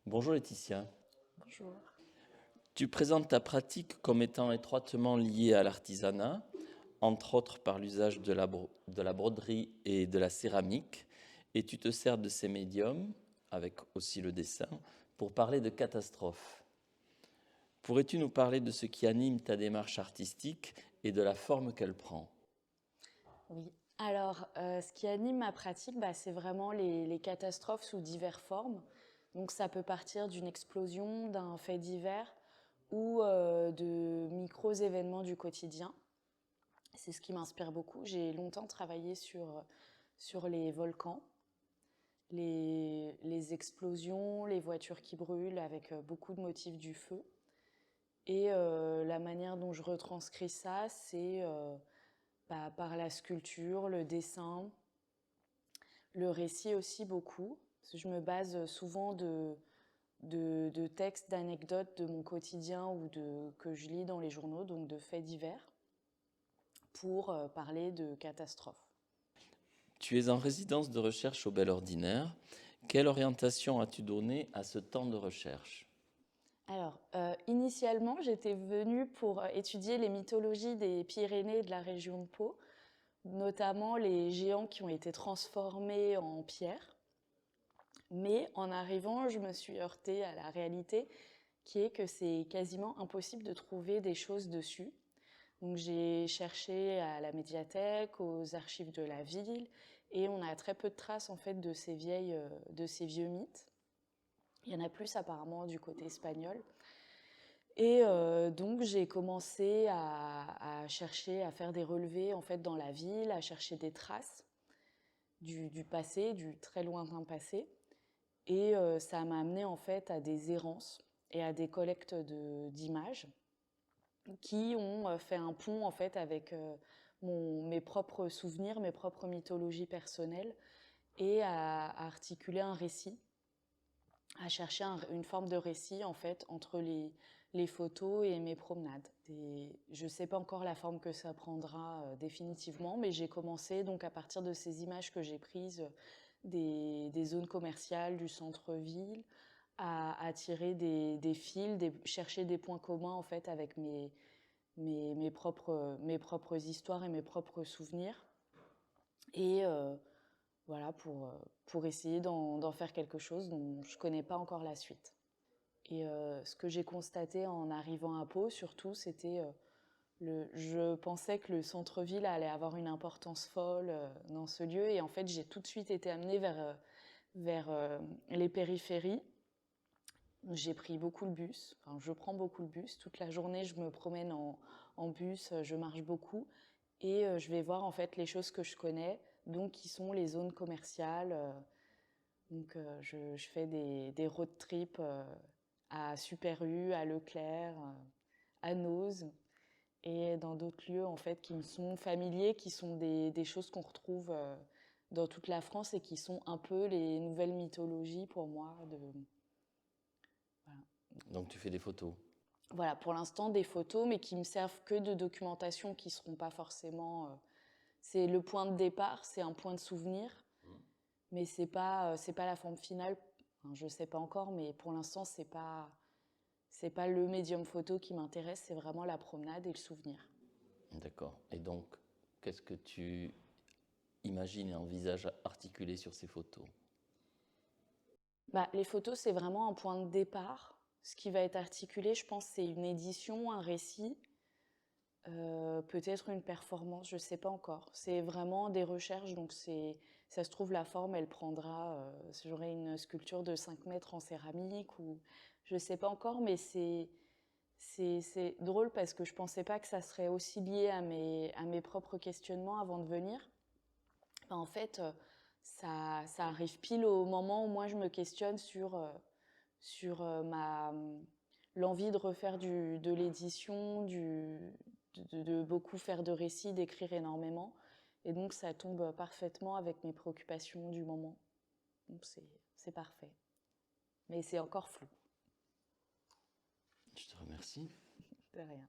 Bonjour Laetitia. Bonjour. Tu présentes ta pratique comme étant étroitement liée à l'artisanat, entre autres par l'usage de la broderie et de la céramique, et tu te sers de ces médiums, avec aussi le dessin, pour parler de catastrophes. Pourrais-tu nous parler de ce qui anime ta démarche artistique et de la forme qu'elle prend? Oui. Alors, ce qui anime ma pratique, c'est vraiment les catastrophes sous diverses formes. Donc, ça peut partir d'une explosion, d'un fait divers ou de micros événements du quotidien. C'est ce qui m'inspire beaucoup. J'ai longtemps travaillé sur les volcans, les explosions, les voitures qui brûlent avec beaucoup de motifs du feu. Et la manière dont je retranscris ça, c'est par la sculpture, le dessin, le récit aussi beaucoup. Parce que je me base souvent de textes, d'anecdotes de mon quotidien ou que je lis dans les journaux, donc de faits divers, pour parler de catastrophes. Tu es en résidence de recherche au Bel Ordinaire. Quelle orientation as-tu donné à ce temps de recherche? Alors, initialement, j'étais venue pour étudier les mythologies des Pyrénées et de la région de Pau, notamment les géants qui ont été transformés en pierre. Mais en arrivant, je me suis heurtée à la réalité qui est que c'est quasiment impossible de trouver des choses dessus. Donc j'ai cherché à la médiathèque, aux archives de la ville, et on a très peu de traces en fait de ces vieux mythes. Il y en a plus apparemment du côté espagnol. Et donc j'ai commencé à chercher, à faire des relevés en fait dans la ville, à chercher des traces du passé, du très lointain passé. Et ça m'a amené en fait à des errances et à des collectes d'images qui ont fait un pont en fait avec mes propres souvenirs, mes propres mythologies personnelles et à articuler un récit, à chercher une forme de récit en fait entre les photos et mes promenades. Je ne sais pas encore la forme que ça prendra définitivement, mais j'ai commencé donc à partir de ces images que j'ai prises des zones commerciales, du centre-ville, à tirer des fils, chercher des points communs en fait avec mes propres histoires et mes propres souvenirs. Et voilà, pour essayer d'en faire quelque chose dont je ne connais pas encore la suite. Et ce que j'ai constaté en arrivant à Pau, surtout, c'était je pensais que le centre-ville allait avoir une importance folle dans ce lieu. Et en fait, j'ai tout de suite été amenée vers les périphéries. J'ai pris beaucoup le bus, enfin je prends beaucoup le bus. Toute la journée, je me promène en bus, je marche beaucoup et je vais voir en fait les choses que je connais, donc qui sont les zones commerciales. Donc je fais des road trips à Super U, à Leclerc, à Noz et dans d'autres lieux en fait qui me sont familiers, qui sont des choses qu'on retrouve dans toute la France et qui sont un peu les nouvelles mythologies pour moi voilà. Donc tu fais des photos. Voilà, pour l'instant des photos, mais qui me servent que de documentation, qui seront pas forcément. C'est le point de départ, c'est un point de souvenir, mais c'est pas la forme finale. Enfin, je sais pas encore, mais pour l'instant c'est pas le médium photo qui m'intéresse, c'est vraiment la promenade et le souvenir. D'accord. Et donc, qu'est-ce que tu imagines et envisages articuler sur ces photos? Les photos, c'est vraiment un point de départ. Ce qui va être articulé, je pense, c'est une édition, un récit, peut-être une performance, je ne sais pas encore. C'est vraiment des recherches, donc ça se trouve la forme, elle prendra, j'aurai une sculpture de 5 mètres en céramique ou je ne sais pas encore, mais c'est drôle parce que je ne pensais pas que ça serait aussi lié à mes propres questionnements avant de venir. En fait, ça arrive pile au moment où moi je me questionne sur l'envie de refaire de l'édition, de beaucoup faire de récits, d'écrire énormément. Et donc ça tombe parfaitement avec mes préoccupations du moment. Donc c'est parfait. Mais c'est encore flou. Je te remercie. De rien.